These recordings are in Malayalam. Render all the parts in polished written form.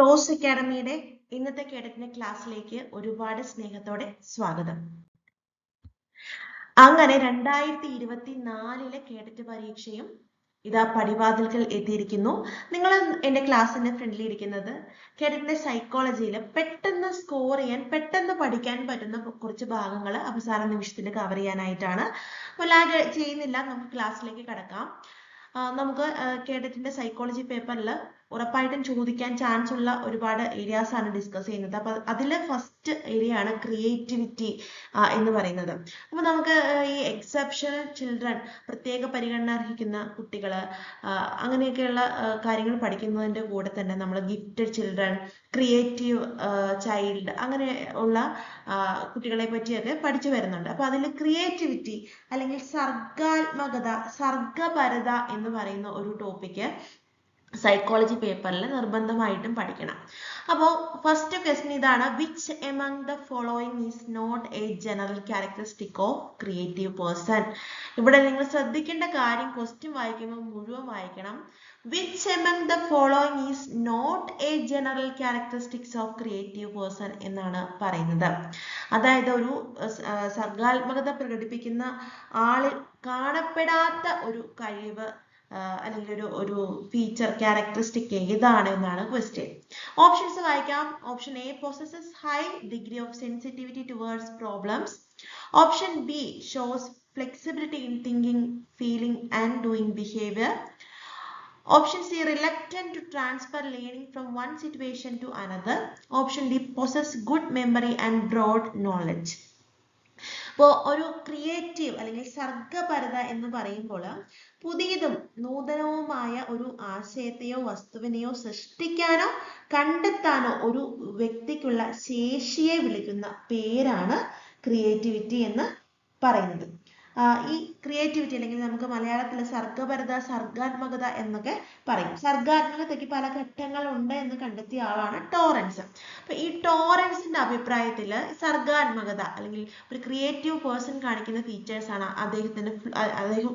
ടോസ് അക്കാഡമിയുടെ ഇന്നത്തെ കേഡറ്റിന്റെ ക്ലാസ്സിലേക്ക് ഒരുപാട് സ്നേഹത്തോടെ സ്വാഗതം. അങ്ങനെ 2024 കേഡറ്റ് പരീക്ഷയും ഇതാ പടിവാതിൽക്കൽ എത്തിയിരിക്കുന്നു. നിങ്ങൾ എന്റെ ക്ലാസ്സിന്റെ ഫ്രണ്ടിൽ ഇരിക്കുന്നത് കേഡറ്റിന്റെ സൈക്കോളജിയിൽ പെട്ടെന്ന് സ്കോർ ചെയ്യാൻ, പെട്ടെന്ന് പഠിക്കാൻ പറ്റുന്ന കുറച്ച് ഭാഗങ്ങൾ അവസാന നിമിഷത്തിൽ കവർ ചെയ്യാനായിട്ടാണ്. ലാഗ് ചെയ്യുന്നില്ല, നമുക്ക് ക്ലാസ്സിലേക്ക് കടക്കാം. നമുക്ക് കേഡറ്റിന്റെ സൈക്കോളജി പേപ്പറിൽ ഉറപ്പായിട്ടും ചോദിക്കാൻ ചാൻസ് ഉള്ള ഒരുപാട് ഏരിയാസ് ആണ് ഡിസ്കസ് ചെയ്യുന്നത്. അപ്പൊ അതിലെ ഫസ്റ്റ് ഏരിയ ആണ് ക്രിയേറ്റിവിറ്റി എന്ന് പറയുന്നത്. അപ്പൊ നമുക്ക് ഈ എക്സെപ്ഷണൽ ചിൽഡ്രൻ, പ്രത്യേക പരിഗണന അർഹിക്കുന്ന കുട്ടികൾ, അങ്ങനെയൊക്കെയുള്ള കാര്യങ്ങൾ പഠിക്കുന്നതിന്റെ കൂടെ തന്നെ നമ്മൾ ഗിഫ്റ്റഡ് ചിൽഡ്രൻ, ക്രിയേറ്റീവ് ചൈൽഡ്, അങ്ങനെ ഉള്ള കുട്ടികളെ പറ്റിയൊക്കെ പഠിച്ചു വരുന്നുണ്ട്. അപ്പൊ അതിൽ ക്രിയേറ്റിവിറ്റി അല്ലെങ്കിൽ സർഗാത്മകത, സർഗപരത എന്ന് പറയുന്ന ഒരു ടോപ്പിക്ക് സൈക്കോളജി പേപ്പറിൽ നിർബന്ധമായിട്ടും പഠിക്കണം. അപ്പോൾ ഫസ്റ്റ് ക്വസ്റ്റ്യൻ ഇതാണ്: which among the following is not a general characteristic of creative person. ഇവിടെ നിങ്ങൾ ശ്രദ്ധിക്കേണ്ട കാര്യം, ക്വസ്റ്റ്യൻ വായിക്കുമ്പോൾ മുഴുവൻ വായിക്കണം. Which among the following is not a general characteristics of creative person എന്നാണ് പറയുന്നത്. അതായത് ഒരു സർഗാത്മകത പ്രകടിപ്പിക്കുന്ന ആളിൽ കാണപ്പെടാത്ത ഒരു കഴിവ് അല്ലെങ്കിൽ ഒരു ഫീച്ചർ, ക്യാരക്ടറിസ്റ്റിക് ഏതാണ് എന്നാണ് ക്വസ്റ്റ്യൻ. ഓപ്ഷൻസ് വായിക്കാം. Option A, possesses high degree of sensitivity towards problems. Option B, shows flexibility in thinking, feeling and doing behavior. Option C, reluctant to transfer learning from one situation to another. Option D, possess good memory and broad knowledge. അപ്പോൾ ഒരു ക്രിയേറ്റീവ് അല്ലെങ്കിൽ സർഗപരത എന്ന് പറയുമ്പോൾ പുതിയതും നൂതനവുമായ ഒരു ആശയത്തെയോ വസ്തുവിനെയോ സൃഷ്ടിക്കാനോ കണ്ടെത്താനോ ഒരു വ്യക്തിക്കുള്ള ശേഷിയെ വിളിക്കുന്ന പേരാണ് ക്രിയേറ്റിവിറ്റി എന്ന് പറയുന്നത്. ഈ ക്രിയേറ്റിവിറ്റി അല്ലെങ്കിൽ നമുക്ക് മലയാളത്തിൽ സർഗപരത, സർഗാത്മകത എന്നൊക്കെ പറയും. സർഗാത്മകതയ്ക്ക് പല ഘട്ടങ്ങളുണ്ട് എന്ന് കണ്ടെത്തിയ ആളാണ് ടോറൻസ്. അപ്പൊ ഈ ടോറൻസിന്റെ അഭിപ്രായത്തിൽ സർഗാത്മകത അല്ലെങ്കിൽ ഒരു ക്രിയേറ്റീവ് പേഴ്സൺ കാണിക്കുന്ന ഫീച്ചേഴ്സ് ആണ്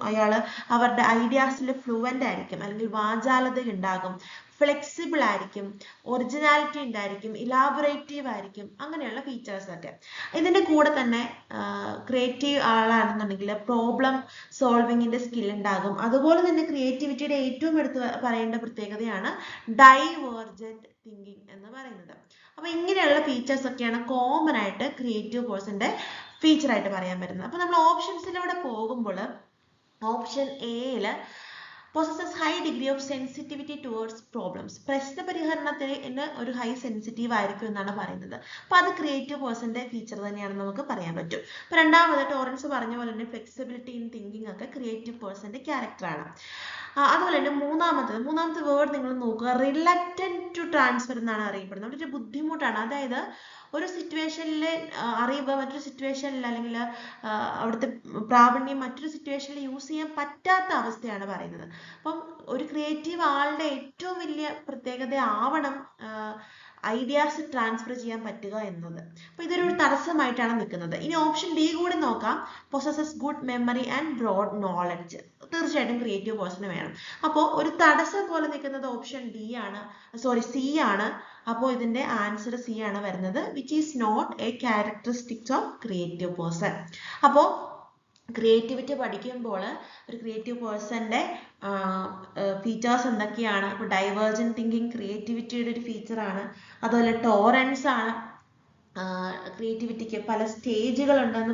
അയാള് അവരുടെ ഐഡിയാസിൽ ഫ്ലുവന്റ് ആയിരിക്കും, അല്ലെങ്കിൽ വാചാലത ഉണ്ടാകും, ഫ്ലെക്സിബിൾ ആയിരിക്കും, ഒറിജിനാലിറ്റി ഉണ്ടായിരിക്കും, ഇലാബറേറ്റീവ് ആയിരിക്കും, അങ്ങനെയുള്ള ഫീച്ചേഴ്സ് ഒക്കെ. ഇതിന്റെ കൂടെ തന്നെ ക്രിയേറ്റീവ് ആളാണെന്നുണ്ടെങ്കിൽ പ്രോബ്ലം സോൾവിങ്ങിന്റെ സ്കിൽ ഉണ്ടാകും. അതുപോലെ തന്നെ ക്രിയേറ്റിവിറ്റിയുടെ ഏറ്റവും എടുത്ത് പറയേണ്ട പ്രത്യേകതയാണ് ഡൈവേർജന്റ് തിങ്കിങ് എന്ന് പറയുന്നത്. അപ്പൊ ഇങ്ങനെയുള്ള ഫീച്ചേഴ്സ് ഒക്കെയാണ് കോമൺ ആയിട്ട് ക്രിയേറ്റീവ് പേഴ്സന്റെ ഫീച്ചർ ആയിട്ട് പറയാൻ പറ്റുന്നത്. അപ്പൊ നമ്മൾ ഓപ്ഷൻസിലൂടെ പോകുമ്പോൾ option എയില് possesses high degree of sensitivity towards problems. പ്രശ്ന പരിഹരണത്തിന് ഒരു ഹൈ സെൻസിറ്റീവ് ആയിരിക്കും എന്നാണ് പറയുന്നത്. അപ്പൊ അത് ക്രിയേറ്റീവ് പേഴ്സന്റെ ഫീച്ചർ തന്നെയാണെന്ന് നമുക്ക് പറയാൻ പറ്റും. അപ്പൊ രണ്ടാമത് ടോറൻസ് പറഞ്ഞ പോലെ തന്നെ ഫ്ലെക്സിബിലിറ്റി ഇൻ തിങ്കിങ് ഒക്കെ ക്രിയേറ്റീവ് പേഴ്സന്റെ ക്യാരക്ടറാണ്. അതുപോലെ തന്നെ മൂന്നാമത്തെ വേർഡ് നിങ്ങൾ നോക്കുക, റിലക്റ്റന്റ് ടു ട്രാൻസ്ഫർ എന്നാണ് അറിയപ്പെടുന്നത്. അവിടെ ഒരു ബുദ്ധിമുട്ടാണ്. അതായത് ഒരു സിറ്റുവേഷനിലെ അറിവ് മറ്റൊരു സിറ്റുവേഷനിൽ, അല്ലെങ്കിൽ അവിടുത്തെ പ്രാവീണ്യം മറ്റൊരു സിറ്റുവേഷനിൽ യൂസ് ചെയ്യാൻ പറ്റാത്ത അവസ്ഥയാണ് പറയുന്നത്. അപ്പം ഒരു ക്രിയേറ്റീവ് ആളുടെ ഏറ്റവും വലിയ പ്രത്യേകത ആവണം ഐഡിയാസ് ട്രാൻസ്ഫർ ചെയ്യാൻ പറ്റുക എന്നത്. അപ്പൊ ഇതൊരു തടസ്സമായിട്ടാണ് നിൽക്കുന്നത്. ഇനി ഓപ്ഷൻ ഡി കൂടി നോക്കാം, possesses good memory and broad knowledge. തീർച്ചയായിട്ടും ക്രിയേറ്റീവ് പേഴ്സൺ വേണം. അപ്പോൾ ഒരു തടസ്സം പോലെ നിൽക്കുന്നത് ഓപ്ഷൻ സി ആണ്. അപ്പോൾ ഇതിന്റെ ആൻസർ സി ആണ് വരുന്നത്, which is not a characteristics of creative person. അപ്പോൾ ക്രിയേറ്റിവിറ്റി പഠിക്കുമ്പോൾ ഒരു ക്രിയേറ്റീവ് പേഴ്സന്റെ ഫീച്ചേഴ്സ് എന്തൊക്കെയാണ്? ഇപ്പോൾ ഡൈവേർജന്റ് തിങ്കിങ് ക്രിയേറ്റിവിറ്റിയുടെ ഒരു ഫീച്ചറാണ്. അതുപോലെ ടോറൻസ് ആണ് ക്രിയേറ്റിവിറ്റിക്ക് പല സ്റ്റേജുകൾ ഉണ്ടെന്ന്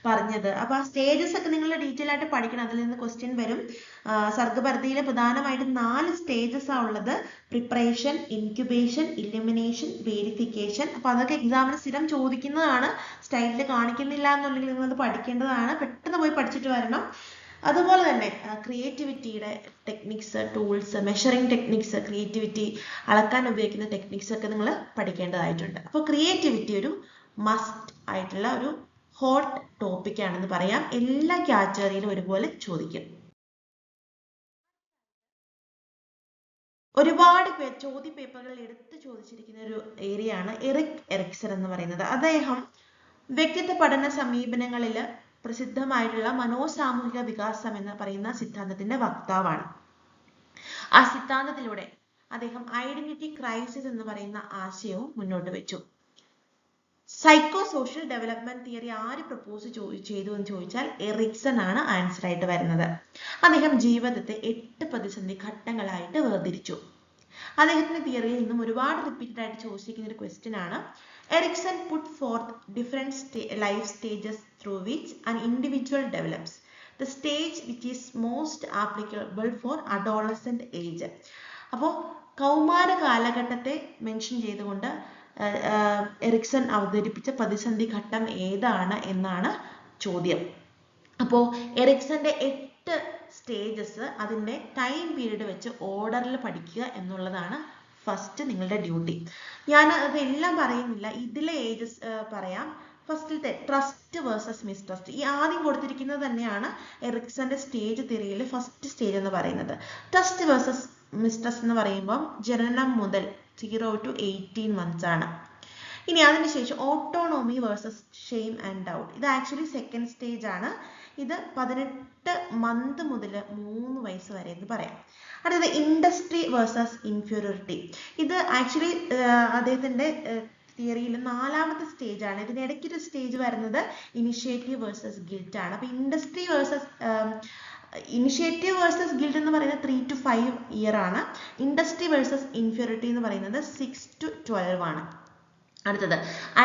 പറഞ്ഞത്. അപ്പൊ ആ സ്റ്റേജസ് ഒക്കെ നിങ്ങൾ ഡീറ്റെയിൽ ആയിട്ട് പഠിക്കണം. അതിൽ നിന്ന് ക്വസ്റ്റ്യൻ വരും. സർഗപരതയിൽ പ്രധാനമായിട്ടും 4 സ്റ്റേജസ് ആ ഉള്ളത്: പ്രിപ്പറേഷൻ, ഇൻക്യുബേഷൻ, ഇലിമിനേഷൻ, വേരിഫിക്കേഷൻ. അപ്പൊ അതൊക്കെ എക്സാമിന് സ്ഥിരം ചോദിക്കുന്നതാണ്. സ്റ്റൈലിൽ കാണിക്കുന്നില്ല എന്നുണ്ടെങ്കിൽ നിങ്ങൾ അത് പഠിക്കേണ്ടതാണ്. പെട്ടെന്ന് പോയി പഠിച്ചിട്ട് വരണം. അതുപോലെ തന്നെ ക്രിയേറ്റിവിറ്റിയുടെ techniques, tools, measuring techniques, creativity അളക്കാൻ ഉപയോഗിക്കുന്ന ടെക്നിക്സ് ഒക്കെ നിങ്ങൾ പഠിക്കേണ്ടതായിട്ടുണ്ട്. അപ്പോൾ ക്രിയേറ്റിവിറ്റി ഒരു മസ്റ്റ് ആയിട്ടുള്ള ഒരു ഹോട്ട് ടോപ്പിക് ആണെന്ന് പറയാം. എല്ലാ കാറ്റഗറിയിലും ഒരുപോലെ ചോദിക്കും. ഒരുപാട് പേർ ചോദ്യ പേപ്പറുകൾ എടുത്ത് ചോദിച്ചിരിക്കുന്ന ഒരു ഏരിയ ആണ് എറിക് എറിക്സൺ എന്ന് പറയുന്നത്. അദ്ദേഹം വ്യക്തിത്വ പഠന സമീപനങ്ങളിൽ പ്രസിദ്ധമായിട്ടുള്ള മനോസാമൂഹിക വികാസം എന്ന് പറയുന്ന സിദ്ധാന്തത്തിന്റെ വക്താവാണ്. ആ സിദ്ധാന്തത്തിലൂടെ അദ്ദേഹം ഐഡന്റിറ്റി ക്രൈസിസ് എന്ന് പറയുന്ന ആശയവും മുന്നോട്ട് വെച്ചു. സൈക്കോ സോഷ്യൽ ഡെവലപ്മെന്റ് തിയറി ആര് പ്രപ്പോസ് ചെയ്തു എന്ന് ചോദിച്ചാൽ എറിക്സൺ ആണ് ആൻസർ ആയിട്ട് വരുന്നത്. അദ്ദേഹം ജീവിതത്തെ 8 പ്രതിസന്ധി ഘട്ടങ്ങളായിട്ട് വേർതിരിച്ചു. അദ്ദേഹത്തിന്റെ തിയറിയിൽ നിന്നും ഒരുപാട് റിപ്പീറ്റഡ് ആയിട്ട് ചോദിച്ചിരിക്കുന്ന ഒരു ക്വസ്റ്റ്യൻ ആണ്. Erikson put forth different life stages through which an individual develops. The stage which is most applicable for adolescent age. അപ്പോൾ കൗമാര കാലഘട്ടത്തെ മെൻഷൻ ചെയ്തുകൊണ്ട് എറിക്സൺ അവതരിപ്പിച്ച പ്രതിസന്ധി ഘട്ടം ഏതാണ് എന്നാണ് ചോദ്യം. അപ്പോൾ എറിക്സന്റെ 8 സ്റ്റേജസ് അതിന്റെ ടൈം പീരീഡ് വെച്ച് ഓർഡറിൽ പഠിക്കുക എന്നുള്ളതാണ് ഫസ്റ്റ് നിങ്ങളുടെ ഡ്യൂട്ടി. ഞാൻ അതെല്ലാം പറയുന്നില്ല, ഇതിലെ ഏജസ് പറയാം. ഫസ്റ്റിലത്തെ ട്രസ്റ്റ് വേഴ്സസ് മിസ്ട്രസ്റ്റ്, ഈ ആദ്യം കൊടുത്തിരിക്കുന്നത് തന്നെയാണ് എറിക്സന്റെ സ്റ്റേജ് തിയറിയിൽ ഫസ്റ്റ് സ്റ്റേജ് എന്ന് പറയുന്നത്. ട്രസ്റ്റ് വേഴ്സസ് മിസ്ട്രസ്റ്റ് എന്ന് പറയുമ്പോൾ ജനനം മുതൽ 0 to 18 months ആണ്. ഇനി അതിനുശേഷം autonomy versus shame and doubt, ഇത് ആക്ച്വലി സെക്കൻഡ് സ്റ്റേജ് ആണ്. ഇത് 18 മന്ത് മുതൽ 3 വയസ്സ് വരെ എന്ന് പറയാം. അടുത്തത് ഇൻഡസ്ട്രി വേഴ്സസ് ഇൻഫീരിയോറിറ്റി, ഇത് ആക്ച്വലി അദ്ദേഹത്തിന്റെ തിയറിയിൽ 4ാമത്തെ സ്റ്റേജ് ആണ്. ഇതിനിടയ്ക്ക് ഒരു സ്റ്റേജ് വരുന്നത് ഇനിഷ്യേറ്റീവ് വേഴ്സസ് ഗിൽറ്റ് ആണ്. അപ്പൊ ഇനിഷ്യേറ്റീവ് വേഴ്സസ് ഗിൽറ്റ് എന്ന് പറയുന്നത് 3 to 5 ഇയർ ആണ്. ഇൻഡസ്ട്രി വേഴ്സസ് ഇൻഫീരിയോറിറ്റി എന്ന് പറയുന്നത് 6 to 12 ആണ്. അടുത്തത്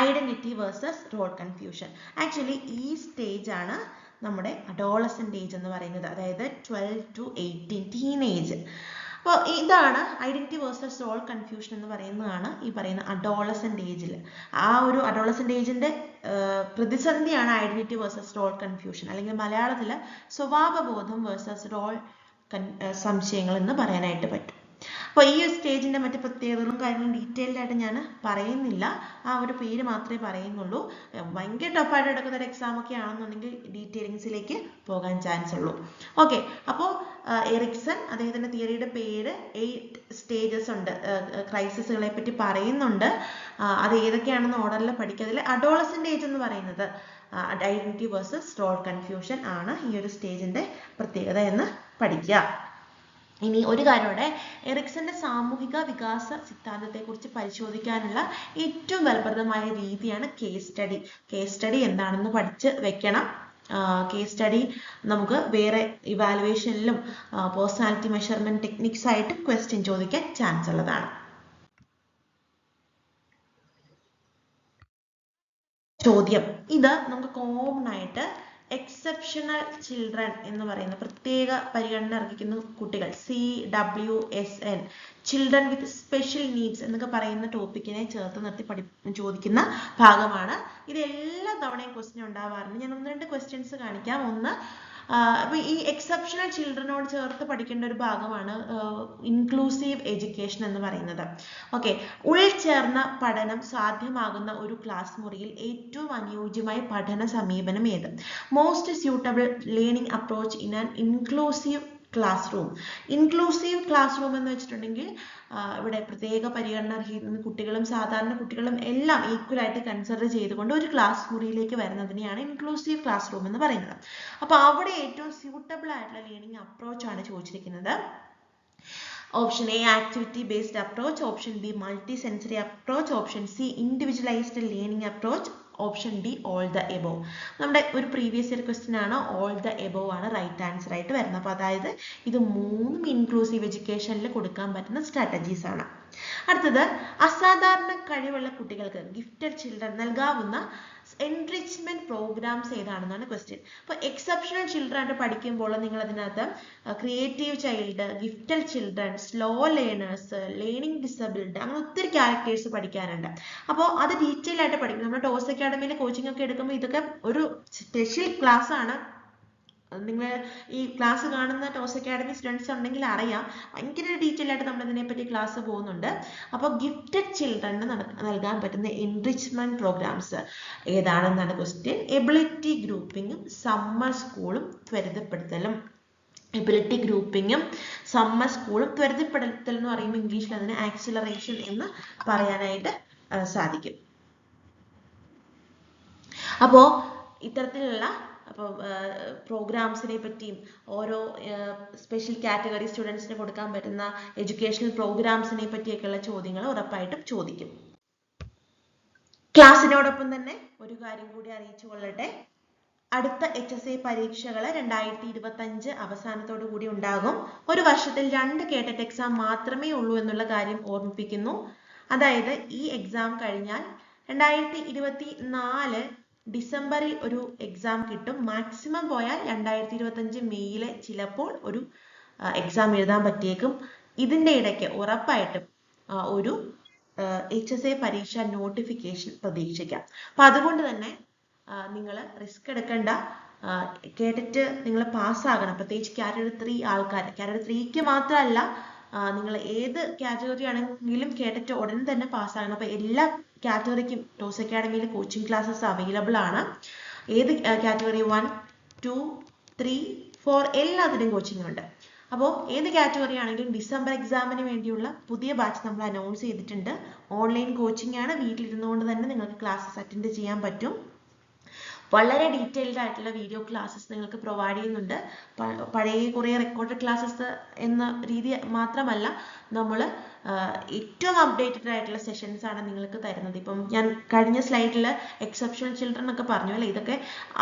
identity versus role confusion, actually ഈ സ്റ്റേജ് ആണ് നമ്മുടെ അഡോളസെന്റ് ഏജ് എന്ന് പറയുന്നത്, അതായത് 12 to 18 ടീനേജ്. അപ്പോൾ ഇതാണ് ഐഡന്റിറ്റി വേഴ്സസ് റോൾ കൺഫ്യൂഷൻ എന്ന് പറയുന്നതാണ് ഈ പറയുന്ന അഡോളസെന്റ് ഏജിൽ. ആ ഒരു അഡോളസെന്റ് ഏജിന്റെ പ്രതിസന്ധിയാണ് ഐഡന്റിറ്റി വേഴ്സസ് റോൾ കൺഫ്യൂഷൻ, അല്ലെങ്കിൽ മലയാളത്തിൽ സ്വഭാവബോധം വേഴ്സസ് റോൾ സംശയങ്ങൾ എന്ന് പറയാനായിട്ട് പറ്റും. അപ്പോൾ ഈ ഒരു സ്റ്റേജിന്റെ മറ്റു പ്രത്യേകതകളും കാര്യങ്ങളും ഡീറ്റെയിൽഡ് ആയിട്ട് ഞാൻ പറയുന്നില്ല, ആ ഒരു പേര് മാത്രമേ പറയുന്നുള്ളൂ. ഭയങ്കര ടഫായിട്ട് എടുക്കുന്ന ഒരു എക്സാം ഒക്കെ ആണെന്നുണ്ടെങ്കിൽ ഡീറ്റെയിലിങ്സിലേക്ക് പോകാൻ ചാൻസ് ഉള്ളൂ. ഓക്കെ, അപ്പോൾ എറിക്സൺ അദ്ദേഹത്തിന്റെ തിയറിയുടെ പേര് 8 സ്റ്റേജസ് ഉണ്ട്, ക്രൈസിസുകളെ പറ്റി പറയുന്നുണ്ട്. അത് ഏതൊക്കെയാണെന്ന് ഓർഡറിൽ പഠിക്കുക. അതിൽ അഡോളസെന്റ് ഏജ് എന്ന് പറയുന്നത് ഐഡന്റിറ്റി വേഴ്സസ് റോൾ കൺഫ്യൂഷൻ ആണ് ഈ ഒരു സ്റ്റേജിന്റെ പ്രത്യേകത എന്ന് പഠിക്കുക. ഇനി ഒരു കാര്യമുണ്ട്, എറിക്സന്റെ സാമൂഹിക വികാസ സിദ്ധാന്തത്തെക്കുറിച്ച് പരിശോധിക്കാനുള്ള ഏറ്റവും ഫലപ്രദമായ രീതിയാണ് കേസ് സ്റ്റഡി. കേസ് സ്റ്റഡി എന്താണെന്ന് പഠിച്ച് വെക്കണം. കേസ് സ്റ്റഡി നമുക്ക് വേറെ ഇവാലുവേഷനിലും പേഴ്സണാലിറ്റി മെഷർമെന്റ് ടെക്നിക്സ് ആയിട്ട് ക്വസ്റ്റ്യൻ ചോദിക്കാൻ ചാൻസ് ഉള്ളതാണ്. ചോദ്യം ഇത് നമുക്ക് കോമൺ ആയിട്ട് എക്സെപ്ഷണൽ ചിൽഡ്രൻ എന്ന് പറയുന്ന പ്രത്യേക പരിഗണന അർഹിക്കുന്ന കുട്ടികൾ, CWSN, children with special needs എന്നൊക്കെ പറയുന്ന ടോപ്പിക്കിനെ ചേർത്ത് നിർത്തി ചോദിക്കുന്ന ഭാഗമാണ്. ഇത് എല്ലാ തവണയും ക്വസ്റ്റ്യൻ ഉണ്ടാവാറുണ്ട്. ഞാൻ 1-2 ക്വസ്റ്റ്യൻസ് കാണിക്കാം. ഒന്ന്, അപ്പൊ ഈ എക്സെപ്ഷണൽ ചിൽഡ്രനോട് ചേർത്ത് പഠിക്കേണ്ട ഒരു ഭാഗമാണ് ഇൻക്ലൂസീവ് എഡ്യൂക്കേഷൻ എന്ന് പറയുന്നത്. ഓക്കെ, ഉൾച്ചേർന്ന പഠനം സാധ്യമാകുന്ന ഒരു ക്ലാസ് മുറിയിൽ ഏറ്റവും അനുയോജ്യമായ പഠന സമീപനം ഏത്? Most suitable learning approach in an inclusive class room. Inclusive class room എന്ന് വെച്ചിട്ടുണ്ടെങ്കിൽ ഇവിടെ പ്രത്യേക പരിഗണന അർഹിക്കുന്ന കുട്ടികളും സാധാരണ കുട്ടികളും എല്ലാം ഈക്വൽ ആയിട്ട് കൺസിഡർ ചെയ്തുകൊണ്ട് ഒരു ക്ലാസ് മുറിയിലേക്ക് വരുന്നതിനെയാണ് ഇൻക്ലൂസീവ് ക്ലാസ് റൂം എന്ന് പറയുന്നത്. അപ്പൊ അവിടെ ഏറ്റവും സ്യൂട്ടബിൾ ആയിട്ടുള്ള ലേണിംഗ് അപ്രോച്ച് ആണ് ചോദിച്ചിരിക്കുന്നത്. Option A activity based approach, option B multi sensory approach, option C individualised learning approach, option D all the above. നമ്മുടെ ഒരു പ്രീവിയസ് ഇയർ ക്വസ്റ്റ്യൻ ആണ്, ഓൾ ദ എബോവ് ആണ് റൈറ്റ് ആൻസർ ആയിട്ട് വരുന്നത്. അപ്പോൾ അതായത് ഇത് 3 ഇൻക്ലൂസീവ് എഡ്യൂക്കേഷനിൽ കൊടുക്കാൻ പറ്റുന്ന സ്ട്രാറ്റജീസ് ആണ്. അടുത്തത് അസാധാരണ കഴിവുള്ള കുട്ടികൾക്ക് ഗിഫ്റ്റഡ് ചിൽഡ്രൻ നൽകാവുന്ന എൻറിച്ച്മെന്റ് പ്രോഗ്രാംസ് ഏതാണെന്നാണ് ക്വസ്റ്റ്യൻ. അപ്പോൾ എക്സെപ്ഷണൽ ചിൽഡ്രൻ ആയിട്ട് പഠിക്കുമ്പോൾ നിങ്ങൾ അതിനകത്ത് creative child, gifted children, slow learners, learning disabled, അങ്ങനെ ഒത്തിരി ക്യാരക്ടേഴ്സ് പഠിക്കാനുണ്ട്. അപ്പോൾ അത് ഡീറ്റെയിൽ ആയിട്ട് പഠിക്കും. നമ്മുടെ ടോസ് അക്കാഡമിയിൽ കോച്ചിങ് ഒക്കെ എടുക്കുമ്പോൾ ഇതൊക്കെ ഒരു സ്പെഷ്യൽ ക്ലാസ് ആണ്. നിങ്ങൾ ഈ ക്ലാസ് കാണുന്ന ടോസ് അക്കാഡമി സ്റ്റുഡൻസ് ഉണ്ടെങ്കിൽ അറിയാം, ഭയങ്കര ഡീറ്റെയിൽ ആയിട്ട് നമ്മൾ ഇതിനെപ്പറ്റി ക്ലാസ് പോകുന്നുണ്ട്. അപ്പോൾ ഗിഫ്റ്റഡ് ചിൽഡ്രന് നൽകാൻ പറ്റുന്ന എൻറിച്ച്മെന്റ് പ്രോഗ്രാംസ് ഏതാണെന്നാണ് ക്വസ്റ്റ്യൻ. എബിലിറ്റി ഗ്രൂപ്പിങ്ങും സമ്മർ സ്കൂളും ത്വരിതപ്പെടുത്തലും. എബിലിറ്റി ഗ്രൂപ്പിങ്ങും സമ്മർ സ്കൂളും ത്വരിതപ്പെടുത്തൽ എന്ന് പറയുമ്പോൾ ഇംഗ്ലീഷിൽ അതിന് ആക്സിലറേഷൻ എന്ന് പറയാനായിട്ട് സാധിക്കും. അപ്പോൾ ഇത്തരത്തിലുള്ള അപ്പോൾ പ്രോഗ്രാംസിനെ പറ്റിയും ഓരോ സ്പെഷ്യൽ കാറ്റഗറി സ്റ്റുഡൻസിന് കൊടുക്കാൻ പറ്റുന്ന എഡ്യൂക്കേഷണൽ പ്രോഗ്രാംസിനെ പറ്റിയൊക്കെയുള്ള ചോദ്യങ്ങൾ ഉറപ്പായിട്ടും ചോദിക്കും. ക്ലാസ്സിനോടൊപ്പം തന്നെ ഒരു കാര്യം കൂടി അറിയിച്ചു കൊള്ളട്ടെ. അടുത്ത HSA പരീക്ഷകൾ 2025 അവസാനത്തോടു കൂടി ഉണ്ടാകും. ഒരു വർഷത്തിൽ 2 കേട്ടറ്റ് എക്സാം മാത്രമേ ഉള്ളൂ എന്നുള്ള കാര്യം ഓർമ്മിപ്പിക്കുന്നു. അതായത് ഈ എക്സാം കഴിഞ്ഞാൽ 2024 ഡിസംബറിൽ ഒരു എക്സാം കിട്ടും. മാക്സിമം പോയാൽ 2025 മെയ്യിലെ ചിലപ്പോൾ ഒരു എക്സാം എഴുതാൻ പറ്റിയേക്കും. ഇതിൻ്റെ ഇടയ്ക്ക് ഉറപ്പായിട്ടും ഒരു HSA പരീക്ഷ നോട്ടിഫിക്കേഷൻ പ്രതീക്ഷിക്കാം. അപ്പം അതുകൊണ്ട് തന്നെ നിങ്ങൾ റിസ്ക് എടുക്കണ്ട. കേട്ടിട്ട് നിങ്ങൾ പാസ്സാകണം. പ്രത്യേകിച്ച് കാറ്റഗറി 3 ആൾക്കാർ. കാറ്റഗറി 3ക്ക് മാത്രമല്ല, നിങ്ങൾ ഏത് കാറ്റഗറി ആണെങ്കിലും കേട്ടിട്ട് ഉടൻ തന്നെ പാസ്സാകണം. അപ്പോൾ എല്ലാ കാറ്റഗറിക്കും ടോസ് അക്കാഡമിയിൽ കോച്ചിങ് ക്ലാസ്സസ് അവൈലബിൾ ആണ്. ഏത് കാറ്റഗറി 1, 2, 3, 4 എല്ലാത്തിനും കോച്ചിങ് ഉണ്ട്. അപ്പോൾ ഏത് കാറ്റഗറി ആണെങ്കിലും ഡിസംബർ എക്സാമിന് വേണ്ടിയുള്ള പുതിയ ബാച്ച് നമ്മൾ അനൗൺസ് ചെയ്തിട്ടുണ്ട്. ഓൺലൈൻ കോച്ചിങ് ആണ്. വീട്ടിലിരുന്നുകൊണ്ട് തന്നെ നിങ്ങൾക്ക് ക്ലാസ്സസ് അറ്റൻഡ് ചെയ്യാൻ പറ്റും. വളരെ ഡീറ്റെയിൽഡ് ആയിട്ടുള്ള വീഡിയോ ക്ലാസ്സസ് നിങ്ങൾക്ക് പ്രൊവൈഡ് ചെയ്യുന്നുണ്ട്. പഴയ കുറേ റെക്കോർഡഡ് ക്ലാസ്സസ് എന്ന രീതി മാത്രമല്ല, നമ്മൾ ഏറ്റവും അപ്ഡേറ്റഡ് ആയിട്ടുള്ള സെഷൻസ് ആണ് നിങ്ങൾക്ക് തരുന്നത്. ഇപ്പം ഞാൻ കഴിഞ്ഞ സ്ലൈഡിൽ എക്സെപ്ഷണൽ ചിൽഡ്രൻ ഒക്കെ പറഞ്ഞു അല്ലേ, ഇതൊക്കെ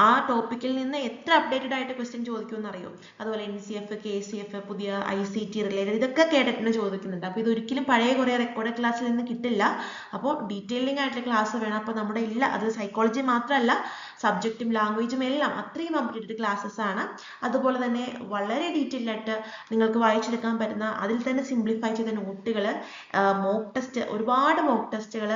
ആ ടോപ്പിക്കിൽ നിന്ന് എത്ര അപ്ഡേറ്റഡ് ആയിട്ട് ക്വസ്റ്റ്യൻ ചോദിക്കുമെന്ന് അറിയോ. അതുപോലെ NCF, KCF, പുതിയ ICT റിലേറ്റഡ് ഇതൊക്കെ കേട്ടിട്ട് ചോദിക്കുന്നുണ്ട്. അപ്പോൾ ഇതൊരിക്കലും പഴയ കുറേ റെക്കോർഡഡ് ക്ലാസ്സിൽ നിന്ന് കിട്ടില്ല. അപ്പോൾ ഡീറ്റെയിലിംഗ് ആയിട്ടുള്ള ക്ലാസ് വേണം. അപ്പോൾ നമ്മുടെ അത് സൈക്കോളജി മാത്രമല്ല, സബ്ജക്റ്റും ലാംഗ്വേജും എല്ലാം അത്രയും അപ്ഡേറ്റഡ് ക്ലാസ്സസ് ആണ്. അതുപോലെ തന്നെ വളരെ ഡീറ്റെയിൽഡ് ആയിട്ട് നിങ്ങൾക്ക് വായിച്ചെടുക്കാൻ പറ്റുന്ന, അതിൽ തന്നെ സിംപ്ലിഫൈ ചെയ്ത നോട്ടുകൾ, മോക്ക് ടെസ്റ്റ്, ഒരുപാട് മോക്ക് ടെസ്റ്റുകൾ,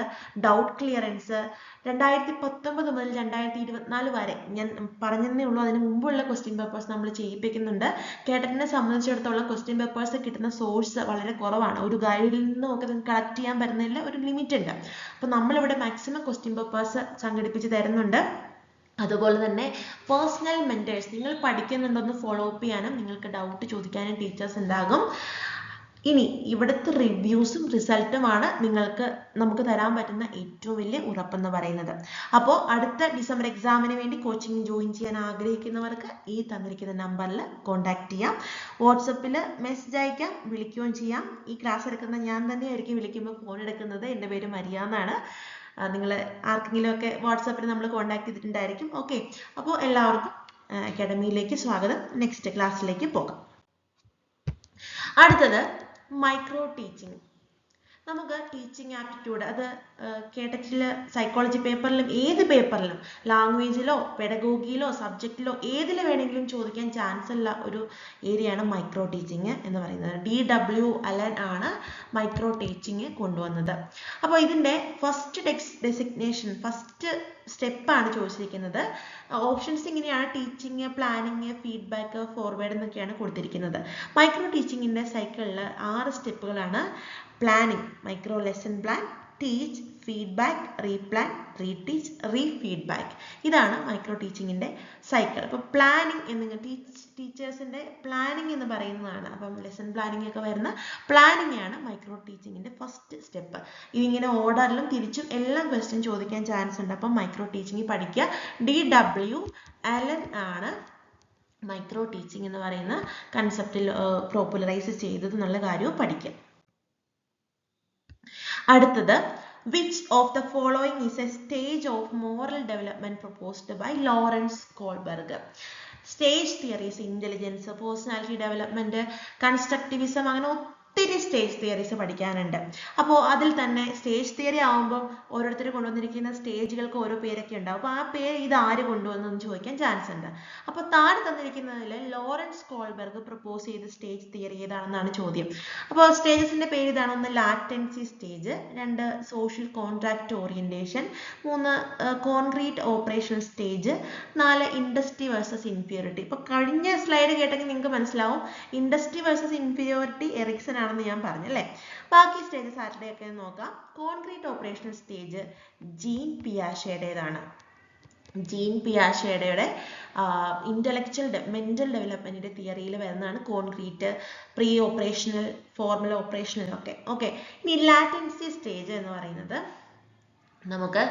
ഡൗട്ട് ക്ലിയറൻസ്, 2019 മുതൽ 2024 വരെ ഞാൻ പറഞ്ഞതേ ഉള്ളൂ. അതിന് മുമ്പുള്ള ക്വസ്റ്റ്യൻ പേപ്പേഴ്സ് നമ്മൾ ചെയ്യിപ്പിക്കുന്നുണ്ട്. കേട്ടറ്റിനെ സംബന്ധിച്ചിടത്തോളം ക്വസ്റ്റ്യൻ പേപ്പേഴ്സ് കിട്ടുന്ന സോഴ്സ് വളരെ കുറവാണ്. ഒരു ഗൈഡിൽ നിന്നും ഒക്കെ കളക്ട് ചെയ്യാൻ പറ്റുന്നതിൽ ഒരു ലിമിറ്റ് ഉണ്ട്. അപ്പോൾ നമ്മളിവിടെ മാക്സിമം ക്വസ്റ്റ്യൻ പേപ്പേഴ്സ് സംഘടിപ്പിച്ച് തരുന്നുണ്ട്. അതുപോലെ തന്നെ പേഴ്സണൽ മെന്റേഴ്സ്, നിങ്ങൾ പഠിക്കുന്നുണ്ടോന്ന് ഫോളോ അപ്പ് ചെയ്യാനും നിങ്ങൾക്ക് ഡൗട്ട് ചോദിക്കാനും ടീച്ചേഴ്സ് ഉണ്ടാകും. ഇനി ഇവിടുത്തെ റിവ്യൂസും റിസൾട്ടുമാണ് നമുക്ക് തരാൻ പറ്റുന്ന ഏറ്റവും വലിയ ഉറപ്പെന്ന് പറയുന്നത്. അപ്പോൾ അടുത്ത ഡിസംബർ എക്സാമിന് വേണ്ടി കോച്ചിങ് ജോയിൻ ചെയ്യാൻ ആഗ്രഹിക്കുന്നവർക്ക് ഈ തന്നിരിക്കുന്ന നമ്പറിൽ കോൺടാക്ട് ചെയ്യാം. വാട്സപ്പിൽ മെസ്സേജ് അയക്കാം, വിളിക്കുകയും ചെയ്യാം. ഈ ക്ലാസ് എടുക്കുന്ന ഞാൻ തന്നെയായിരിക്കും വിളിക്കുമ്പോൾ ഫോൺ എടുക്കുന്നത്. എൻ്റെ പേര് മരിയ എന്നാണ്. നിങ്ങൾ ആർക്കെങ്കിലും ഒക്കെ വാട്സാപ്പിൽ നമ്മൾ കോൺടാക്ട് ചെയ്തിട്ടുണ്ടായിരിക്കും. ഓക്കെ, അപ്പോൾ എല്ലാവർക്കും അക്കാഡമിയിലേക്ക് സ്വാഗതം. നെക്സ്റ്റ് ക്ലാസ്സിലേക്ക് പോകാം. അടുത്തത് മൈക്രോ ടീച്ചിങ്. നമുക്ക് ടീച്ചിങ് ആപ്റ്റിറ്റ്യൂഡ്, അത് കേട്ടറ്റിൽ സൈക്കോളജി പേപ്പറിലും ഏത് പേപ്പറിലും ലാംഗ്വേജിലോ പെഡഗോഗിയിലോ സബ്ജക്റ്റിലോ ഏതിൽ വേണമെങ്കിലും ചോദിക്കാൻ ചാൻസ് ഉള്ള ഒരു ഏരിയയാണ് മൈക്രോ ടീച്ചിങ് എന്ന് പറയുന്നത്. DW അലൻ ആണ് മൈക്രോ ടീച്ചിങ് കൊണ്ടുവന്നത്. അപ്പോൾ ഇതിൻ്റെ ഫസ്റ്റ് ഡെസിഗ്നേഷൻ, ഫസ്റ്റ് സ്റ്റെപ്പാണ് ചോദിച്ചിരിക്കുന്നത്. ഓപ്ഷൻസ് ഇങ്ങനെയാണ്: ടീച്ചിങ്, പ്ലാനിങ്, ഫീഡ്ബാക്ക്, ഫോർവേഡ് എന്നൊക്കെയാണ് കൊടുത്തിരിക്കുന്നത്. മൈക്രോ ടീച്ചിങ്ങിൻ്റെ സൈക്കിളിൽ 6 സ്റ്റെപ്പുകളാണ്. Planning, micro lesson plan, teach, feedback, replan, reteach, refeedback. ഇതാണ് മൈക്രോ ടീച്ചിങ്ങിൻ്റെ സൈക്കിൾ. അപ്പോൾ പ്ലാനിങ് എന്നിങ്ങനെ ടീച്ചേഴ്സിൻ്റെ പ്ലാനിങ് എന്ന് പറയുന്നതാണ്. അപ്പം ലെസൺ പ്ലാനിങ് ഒക്കെ വരുന്ന പ്ലാനിങ് ആണ് മൈക്രോ ടീച്ചിങ്ങിൻ്റെ ഫസ്റ്റ് സ്റ്റെപ്പ്. ഇതിങ്ങനെ ഓർഡറിലും തിരിച്ചും എല്ലാം ക്വസ്റ്റ്യൻ ചോദിക്കാൻ ചാൻസ് ഉണ്ട്. അപ്പം മൈക്രോ ടീച്ചിങ് പഠിക്കുക. DW അലൻ ആണ് മൈക്രോ ടീച്ചിങ് എന്ന് പറയുന്ന കൺസെപ്റ്റിൽ പോപ്പുലറൈസ് ചെയ്തത്. നല്ല കാര്യവും പഠിക്കുക. അടുത്തത്, which of the following is a stage of moral development proposed by Lawrence Kohlberg? Stage theories, intelligence, personality development, constructivism, അങ്ങനെ ഒത്തിരി സ്റ്റേജ് തിയറീസ് പഠിക്കാനുണ്ട്. അപ്പോൾ അതിൽ തന്നെ സ്റ്റേജ് തിയറി ആകുമ്പോൾ ഓരോരുത്തർ കൊണ്ടുവന്നിരിക്കുന്ന സ്റ്റേജുകൾക്ക് ഓരോ പേരൊക്കെ ഉണ്ടാവും. അപ്പോൾ ആ പേര് ഇത് ആര് കൊണ്ടുവന്നെന്ന് ചോദിക്കാൻ ചാൻസ് ഉണ്ട്. അപ്പോൾ താഴെ തന്നിരിക്കുന്നതിൽ ലോറൻസ് കോൾബർഗ് പ്രപ്പോസ് ചെയ്ത സ്റ്റേജ് തിയറി ഏതാണെന്നാണ് ചോദ്യം. അപ്പോൾ സ്റ്റേജസിന്റെ പേര് ഇതാണ്: 1 latency stage, 2 social contract orientation, 3 concrete operational stage, 4 industry versus inferiority. ഇപ്പോൾ കഴിഞ്ഞ സ്ലൈഡ് കേട്ടെങ്കിൽ നിങ്ങൾക്ക് മനസ്സിലാവും ഇൻഡസ്ട്രി വേഴ്സസ് ഇൻഫീരിയോറിറ്റി എറിക്സൺ ആണെന്ന് ഞാൻ പറഞ്ഞല്ലേ. ബാക്കി സ്റ്റേജസ് ആരുടെയൊക്കെ നോക്കാം. കോൺക്രീറ്റ് ഓപ്പറേഷണൽ സ്റ്റേജ് ജീൻ പിയാഷേയുടേതാണ്. ജീൻ പിയാഷേയുടെ മെന്റൽ ഡെവലപ്മെന്റിന്റെ തിയറിയിൽ വരുന്നതാണ് concrete, pre operational, formal operational ഒക്കെ. ഓക്കെ, ഇനി ലാറ്റൻസി സ്റ്റേജ് എന്ന് പറയുന്നത് നമുക്ക്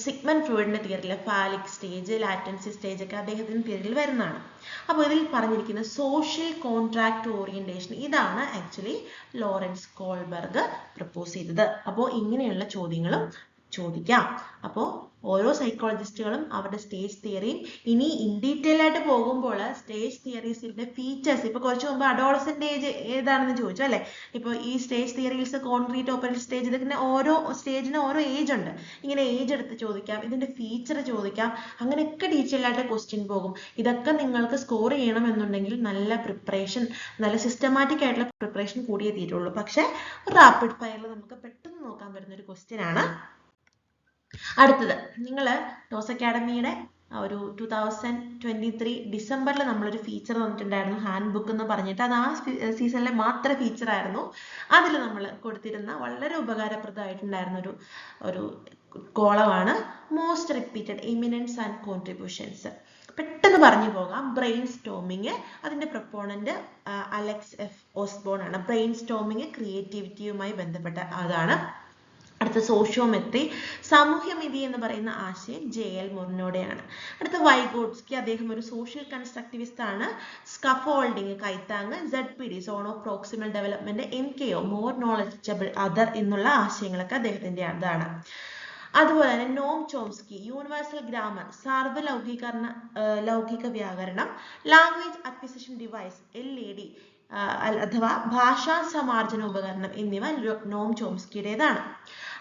സിഗ്മണ്ട് ഫ്രോയിഡിന്റെ തിയറിയിലെ ഫാലിക് സ്റ്റേജ്, ലാറ്റൻസി സ്റ്റേജ് ഒക്കെ അദ്ദേഹത്തിന്റെ തിയറിയിൽ വരുന്നതാണ്. അപ്പോൾ ഇതിൽ പറഞ്ഞിരിക്കുന്ന സോഷ്യൽ കോൺട്രാക്ട് ഓറിയന്റേഷൻ ഇതാണ് ആക്ച്വലി ലോറൻസ് കോൾബർഗ് പ്രപ്പോസ് ചെയ്തത്. അപ്പോൾ ഇങ്ങനെയുള്ള ചോദ്യങ്ങളും ചോദിക്കാം. അപ്പോൾ ഓരോ സൈക്കോളജിസ്റ്റുകളും അവരുടെ സ്റ്റേജ് തിയറിയും ഇനി ഇൻ ഡീറ്റെയിൽ ആയിട്ട് പോകുമ്പോൾ സ്റ്റേജ് തിയറീസിന്റെ ഫീച്ചേഴ്സ്, ഇപ്പൊ കുറച്ച് മുമ്പ് അഡോളസെന്റ് ഏജ് ഏതാണെന്ന് ചോദിച്ചു അല്ലെ. ഇപ്പൊ ഈ stage theories concrete, operate stage, ഇതൊക്കെ ഓരോ സ്റ്റേജിന് ഓരോ ഏജ് ഉണ്ട്. ഇങ്ങനെ ഏജ് എടുത്ത് ചോദിക്കാം, ഇതിന്റെ ഫീച്ചർ ചോദിക്കാം, അങ്ങനെയൊക്കെ ഡീറ്റെയിൽ ആയിട്ട് ക്വസ്റ്റ്യൻ പോകും. ഇതൊക്കെ നിങ്ങൾക്ക് സ്കോർ ചെയ്യണമെന്നുണ്ടെങ്കിൽ നല്ല പ്രിപ്പറേഷൻ, നല്ല സിസ്റ്റമാറ്റിക് ആയിട്ടുള്ള പ്രിപ്പറേഷൻ കൂടിയേ തീരുള്ളൂ. പക്ഷെ റാപ്പിഡ് ഫയറിൽ നമുക്ക് പെട്ടെന്ന് നോക്കാൻ പറ്റുന്ന ഒരു ക്വസ്റ്റ്യൻ ആണ്. അടുത്തത്, നിങ്ങൾ ടോസ് അക്കാഡമിയുടെ ഒരു 2023 ഡിസംബറിൽ നമ്മളൊരു ഫീച്ചർ തന്നിട്ടുണ്ടായിരുന്നു, ഹാൻഡ് ബുക്ക് എന്ന് പറഞ്ഞിട്ട്. അത് ആ സീസണിലെ മാത്രം ഫീച്ചർ ആയിരുന്നു. അതിൽ നമ്മൾ കൊടുത്തിരുന്ന വളരെ ഉപകാരപ്രദമായിട്ടുണ്ടായിരുന്ന ഒരു കോളമാണ് most repeated eminence and contributions. പെട്ടെന്ന് പറഞ്ഞു പോകാം. ബ്രെയിൻ സ്റ്റോമിങ്, അതിന്റെ പ്രൊപ്പോണന്റ് അലക്സ് എഫ് ഓസ്ബോൺ ആണ്. ബ്രെയിൻ സ്റ്റോമിങ് ക്രിയേറ്റിവിറ്റിയുമായി ബന്ധപ്പെട്ട അതാണ്. അടുത്ത സോഷ്യോമെട്രി, സാമൂഹ്യമിതി എന്ന് പറയുന്ന ആശയം JL മൊർനോടെയാണ്. അടുത്ത വൈഗോട്സ്കി, അദ്ദേഹം ഒരു സോഷ്യൽ കൺസ്ട്രക്റ്റിവിസ്റ്റ് ആണ്. സ്കഫോൾഡിങ്, കൈത്താങ്. ZPD, zone of proximal development. MKO, more knowledgeable other എന്നുള്ള ആശയങ്ങളൊക്കെ അദ്ദേഹത്തിന്റെ അതാണ്. അതുപോലെ തന്നെ നോം ചോംസ്കി, യൂണിവേഴ്സൽ ഗ്രാമർ, ലൗകിക വ്യാകരണം. ലാംഗ്വേജ് അക്വിസിഷൻ ഡിവൈസ് LAD അഥവാ ഭാഷാ സമാർജന ഉപകരണം എന്നിവ നോം ചോംസ്കിയുടേതാണ്.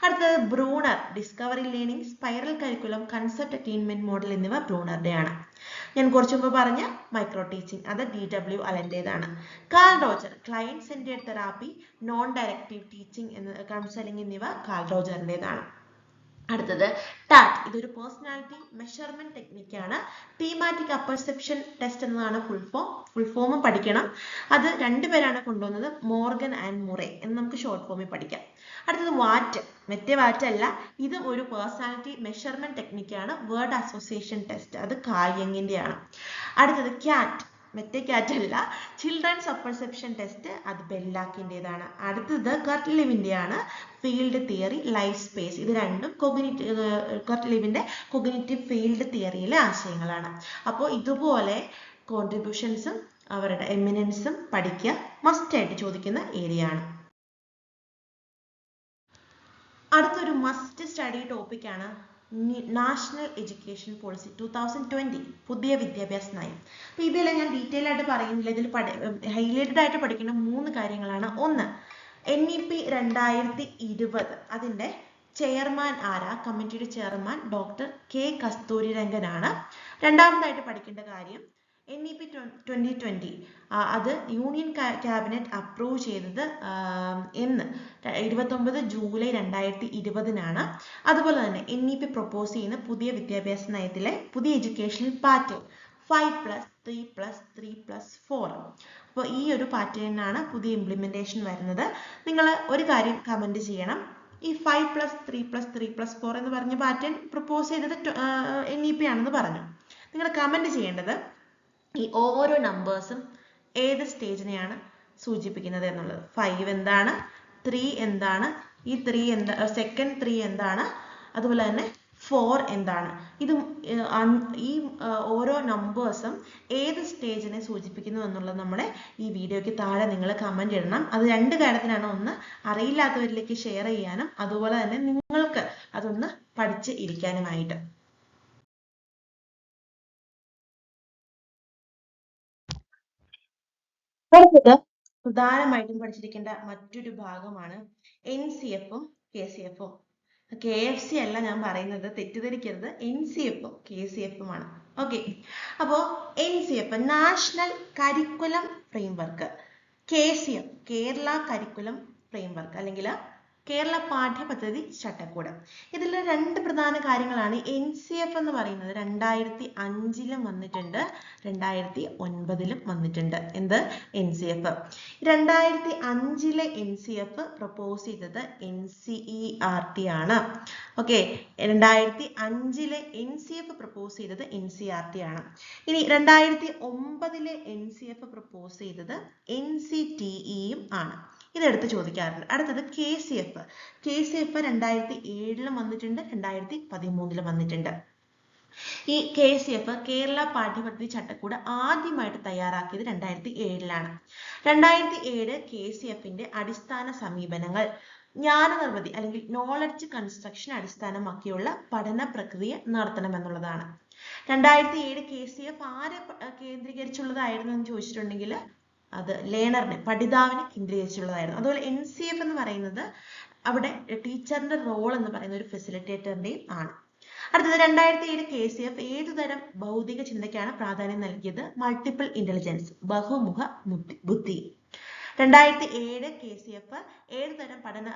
അടുത്തത് Bruner, discovery learning, spiral curriculum, concept attainment model എന്നിവ ബ്രൂണറുടെയാണ്. ഞാൻ കുറച്ചു മുമ്പ് പറഞ്ഞ മൈക്രോ ടീച്ചിങ്, അത് DW അലന്റേതാണ്. Carl Roger, client centred therapy, non directive teaching counselling എന്നിവ കാൾ റോജറിന്റേതാണ്. അടുത്തത് ടാറ്റ്, ഇതൊരു പേഴ്സണാലിറ്റി മെഷർമെന്റ് ടെക്നിക്കാണ്. തീമാറ്റിക് അപ്പർസെപ്ഷൻ ടെസ്റ്റ് എന്നതാണ് ഫുൾ ഫോമും പഠിക്കണം. അത് രണ്ടുപേരാണ് കൊണ്ടുവന്നത്, മോർഗൻ ആൻഡ് മുറേ എന്ന് നമുക്ക് ഷോർട്ട് ഫോമിൽ പഠിക്കാം. അടുത്തത് വാറ്റ്, മറ്റേ വാറ്റ് അല്ല, ഇത് ഒരു പേഴ്സണാലിറ്റി മെഷർമെന്റ് ടെക്നിക്കാണ്. വേർഡ് അസോസിയേഷൻ ടെസ്റ്റ്, അത് കാൾ യങ്ങിന്റെയാണ്. അടുത്തത് ക്യാറ്റ്, മറ്റേ ക്യാറ്റ് അല്ല, ചിൽഡ്രൻസ് അപ്പർസെപ്ഷൻ ടെസ്റ്റ്, അത് ബെല്ലാക്കിൻ്റെതാണ്. അടുത്തത് കർട്ട് ലിവിന്റെ ആണ്, ഫീൽഡ് തിയറി, ലൈഫ് സ്പേസ്. ഇത് രണ്ടും കർട്ട് ലിവിന്റെ കൊഗ്നിറ്റീവ് ഫീൽഡ് തിയറിയിലെ ആശയങ്ങളാണ്. അപ്പോൾ ഇതുപോലെ കോൺട്രിബ്യൂഷൻസും അവരുടെ എമിനൻസും പഠിക്കുക, മസ്റ്റ് ആയിട്ട് ചോദിക്കുന്ന ഏരിയ ആണ്. അടുത്തൊരു മസ്റ്റ് സ്റ്റഡി ടോപ്പിക് ആണ് നാഷണൽ എഡ്യൂക്കേഷൻ പോളിസി 2020, പുതിയ വിദ്യാഭ്യാസ നയം. അപ്പൊ ഇതിൽ ഞാൻ ഡീറ്റെയിൽ ആയിട്ട് പറയുന്നില്ല. ഇതിൽ ഹൈലൈറ്റഡ് ആയിട്ട് പഠിക്കുന്ന 3 കാര്യങ്ങളാണ്. ഒന്ന്, NEP 2020, അതിന്റെ ചെയർമാൻ ആരാ? കമ്മിറ്റിയുടെ ചെയർമാൻ ഡോക്ടർ K കസ്തൂരിരംഗനാണ്. രണ്ടാമതായിട്ട് പഠിക്കേണ്ട കാര്യം NEP 2020, അത് യൂണിയൻ ക്യാബിനറ്റ് അപ്രൂവ് ചെയ്തത് എന്ന് 29 ജൂലൈ 2020 അതുപോലെ തന്നെ NEP പ്രൊപ്പോസ് ചെയ്യുന്ന പുതിയ വിദ്യാഭ്യാസ നയത്തിലെ പുതിയ എഡ്യൂക്കേഷണൽ പാറ്റേൺ 5+3+3+4. അപ്പോൾ ഈ ഒരു പാറ്റേണിനാണ് പുതിയ ഇംപ്ലിമെന്റേഷൻ വരുന്നത്. നിങ്ങൾ ഒരു കാര്യം കമന്റ് ചെയ്യണം, ഈ 5+3+3+4 എന്ന് പറഞ്ഞ പാറ്റേൺ പ്രൊപ്പോസ് ചെയ്തത് NEP ആണെന്ന് പറഞ്ഞു. നിങ്ങൾ കമന്റ് ചെയ്യേണ്ടത് ഈ ഓരോ നമ്പേഴ്സും ഏത് സ്റ്റേജിനെയാണ് സൂചിപ്പിക്കുന്നത് എന്നുള്ളത്. 5 എന്താണ്, 3 എന്താണ്, ഈ 3 എന്താ, സെക്കൻഡ് 3 എന്താണ്, അതുപോലെ തന്നെ 4 എന്താണ്. ഇത് ഈ ഓരോ നമ്പേഴ്സും ഏത് സ്റ്റേജിനെ സൂചിപ്പിക്കുന്നു എന്നുള്ളത് നമ്മുടെ ഈ വീഡിയോയ്ക്ക് താഴെ നിങ്ങൾ കമന്റ് ഇടണം. അത് 2 കാര്യത്തിനാണ്. ഒന്ന്, അറിയില്ലാത്തവരിലേക്ക് ഷെയർ ചെയ്യാനും അതുപോലെ തന്നെ നിങ്ങൾക്ക് അതൊന്ന് പഠിച്ച് ഇരിക്കാനുമായിട്ട്. അടുത്തത് പ്രധാനമായിട്ടും പഠിച്ചിരിക്കേണ്ട മറ്റൊരു ഭാഗമാണ് NCF-ഉം KCF-ഉം. KFC അല്ല ഞാൻ പറയുന്നത്, തെറ്റിദ്ധരിക്കരുത്. NCF-ഉം KCF-ഉം ആണ്. ഓക്കെ, അപ്പോ NCF national curriculum framework, KCF Kerala curriculum framework അല്ലെങ്കിൽ കേരള പാഠ്യപദ്ധതി ചട്ടക്കൂട്. ഇതിൽ 2 പ്രധാന കാര്യങ്ങളാണ്. NCF എന്ന് പറയുന്നത് 2005 വന്നിട്ടുണ്ട്, 2009 വന്നിട്ടുണ്ട്. എന്ത്? NCF. 2005 NCF പ്രപ്പോസ് ചെയ്തത് NCERT ആണ്. ഓക്കെ, 2005 NCF പ്രപ്പോസ് ചെയ്തത് NCERT ആണ്. ഇനി 2009 NCF പ്രപ്പോസ് ചെയ്തത് NCTE ആണ്. ഇതെടുത്ത് ചോദിക്കാറുണ്ട്. അടുത്തത് KCF. KCF 2007 വന്നിട്ടുണ്ട്, 2013 വന്നിട്ടുണ്ട്. ഈ KCF കേരള പാഠ്യപദ്ധതി ചട്ടക്കൂട് ആദ്യമായിട്ട് തയ്യാറാക്കിയത് 2007 2007 KCFന്റെ അടിസ്ഥാന സമീപനങ്ങൾ ജ്ഞാനനിർമ്മിതി അല്ലെങ്കിൽ നോളജ് കൺസ്ട്രക്ഷൻ അടിസ്ഥാനമാക്കിയുള്ള പഠന പ്രക്രിയ നടത്തണമെന്നുള്ളതാണ്. 2007 KCF ആരെ കേന്ദ്രീകരിച്ചുള്ളതായിരുന്നു എന്ന് ചോദിച്ചിട്ടുണ്ടെങ്കിൽ അത് ലേണറിനെ, പഠിതാവിനെ കേന്ദ്രീകരിച്ചുള്ളതായിരുന്നു. അതുപോലെ NCF എന്ന് പറയുന്നത് അവിടെ ടീച്ചറിന്റെ റോൾ എന്ന് പറയുന്ന ഒരു ഫെസിലിറ്റേറ്ററിന്റെയും ആണ്. അടുത്തത് 2007 KCF ഏതുതരം ഭൗതിക ചിന്തയ്ക്കാണ് പ്രാധാന്യം നൽകിയത്? മൾട്ടിപ്പിൾ ഇന്റലിജൻസ്, ബഹുമുഖ ബുദ്ധി. 2007 KCF ഏതുതരം പഠന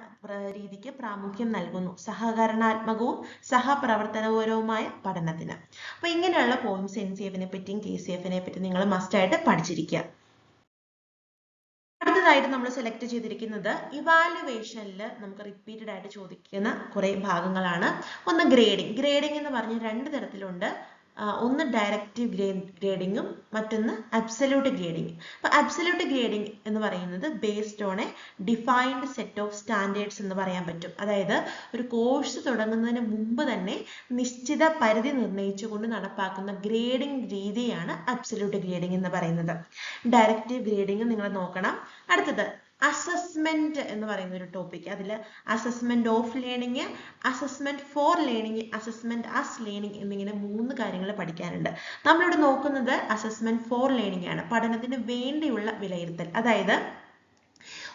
രീതിക്ക് പ്രാമുഖ്യം നൽകുന്നു? സഹകരണാത്മകവും സഹപ്രവർത്തനപരവുമായ പഠനത്തിന്. അപ്പൊ ഇങ്ങനെയുള്ള പോയിന്റ്സ് NCFനെ പറ്റിയും KCFനെ പറ്റിയും നിങ്ങൾ മസ്റ്റ് ആയിട്ട് പഠിച്ചിരിക്കുക. അടുത്തതായിട്ട് നമ്മൾ സെലക്ട് ചെയ്തിരിക്കുന്നത് ഇവാലുവേഷനിൽ നമുക്ക് റിപ്പീറ്റഡ് ആയിട്ട് ചോദിക്കുന്ന കുറെ ഭാഗങ്ങളാണ്. ഒന്ന് ഗ്രേഡിംഗ് എന്ന് പറഞ്ഞ രണ്ട് തരത്തിലുണ്ട്. ഒന്ന് ഡയറക്റ്റീവ് ഗ്രേഡിങ്ങും മറ്റൊന്ന് അബ്സല്യൂട്ട് ഗ്രേഡിംഗ്. അപ്പൊ അബ്സല്യൂട്ട് ഗ്രേഡിംഗ് എന്ന് പറയുന്നത് based on A defined set of standards എന്ന് പറയാൻ പറ്റും. അതായത് ഒരു കോഴ്സ് തുടങ്ങുന്നതിന് മുമ്പ് തന്നെ നിശ്ചിത പരിധി നിർണ്ണയിച്ചുകൊണ്ട് നടപ്പാക്കുന്ന ഗ്രേഡിംഗ് രീതിയാണ് അബ്സല്യൂട്ട് ഗ്രേഡിംഗ് എന്ന് പറയുന്നത്. ഡയറക്റ്റീവ് ഗ്രേഡിംഗ് നിങ്ങൾ നോക്കണം. അടുത്തത് അസസ്മെന്റ് എന്ന് പറയുന്ന ഒരു ടോപ്പിക്. അതിൽ assessment of learning, assessment for learning, assessment as learning എന്നിങ്ങനെ 3 കാര്യങ്ങൾ പഠിക്കാനുണ്ട്. നമ്മളിവിടെ നോക്കുന്നത് അസസ്മെന്റ് ഫോർ ലേണിംഗ് ആണ്, പഠനത്തിന് വേണ്ടിയുള്ള വിലയിരുത്തൽ. അതായത്